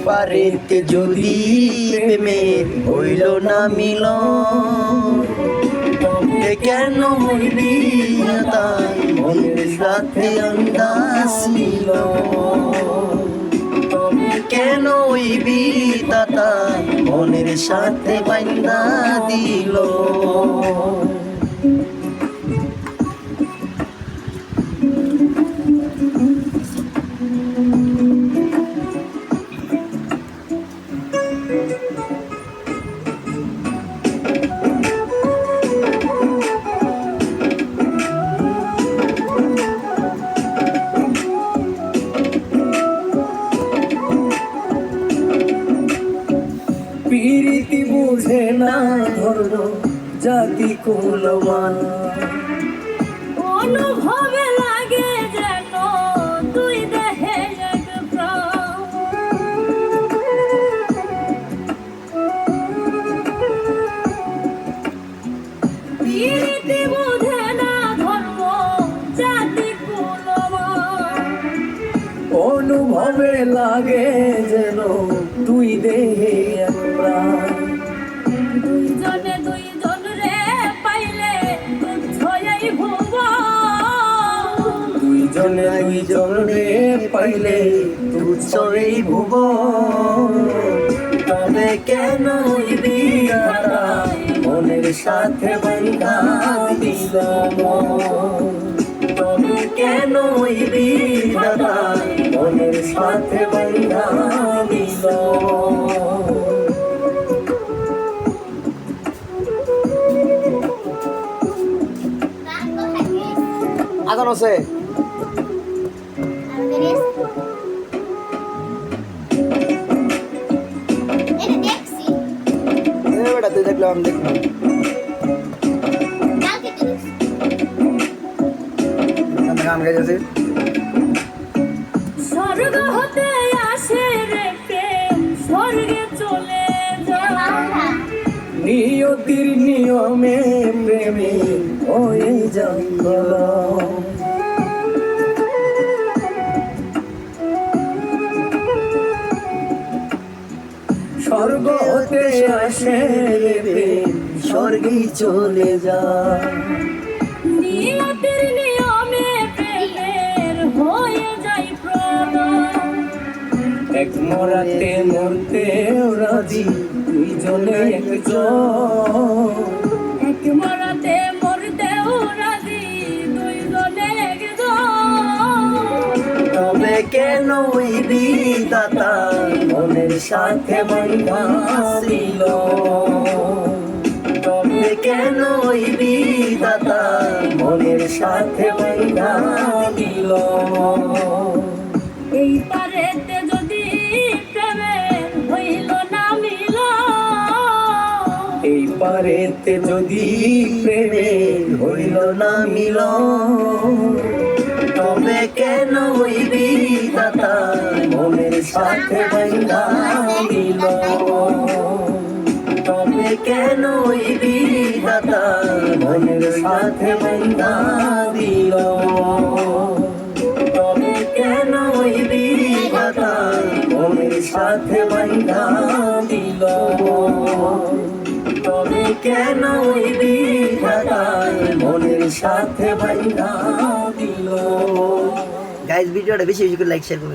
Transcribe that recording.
পারেতে যদি প্রেমের হইল না মিলন, তবে কেন হইবি তাই মনের সাথে আন্দাজ ছিল, তবে কেন হইবি তাতা মনের সাথে বাইন্দা দিল। প্রীতি বুঝে না ধর্ম জাতি কুলমান, অনুভবে লাগে যেন তুই দেহে এক প্রাণ। প্রীতি বুঝে না ধর্ম জাতি কুলমান, অনুভবে লাগে যেন তুই দেহে এক প্রাণ। দুইজনে দুইজন রে পাইলে তুচ্ছই ভুবন, দুইজনে দুইজন রে পাইলে তুচ্ছই ভুবন, তবে কেন হইবি তাই মনের সাথে বাইন্দা দিল, তবে কেন হইবি তাই মনের সাথে বাইন্দা দিল। আদান আছে বেটা, তুই দেখলাম আমি দেখলাম গান গাইতেছি। স্বর্গ হতে আসে রে প্রেম স্বর্গে চলে যায়, নিয়তির নিয়মে প্রেমে হয়ে জঙ্গল। স্বর্গ হতে আসে রে প্রেম স্বর্গেই চলে যায়। নিয়তির নিয়মে প্রেমের হয়ে যায় প্রণয়, এক মরাতে মরতেও রাজি দুইজনে একজন, এক মরাতে মরতেও রাজি দুইজনে একজন। তবে কেন হইবি দাতা মনের সাথে বাইন্দা ছিল, তবে কেন হইবি দাতা মনের সাথে বাইন্দা দিল। এই পারেতে যদি প্রেমের হইল না মিল, এই পারেতে যদি প্রেমে হইল না মিল, তবে কেন হইবি দাতা মনের সাথে বাইন্দা দিল, তবে কেন হইবি দাতা মনের সাথে বাইন্দা দিল, তবে কেন হইবি দাতা মনের সাথে বাইন্দা দিল, তবে কেন হইবি দাতা মনের সাথে বাইন্দা দিল। গাইস, ভিডিওটা বেশি বেশি করে লাইক শেয়ার করুন।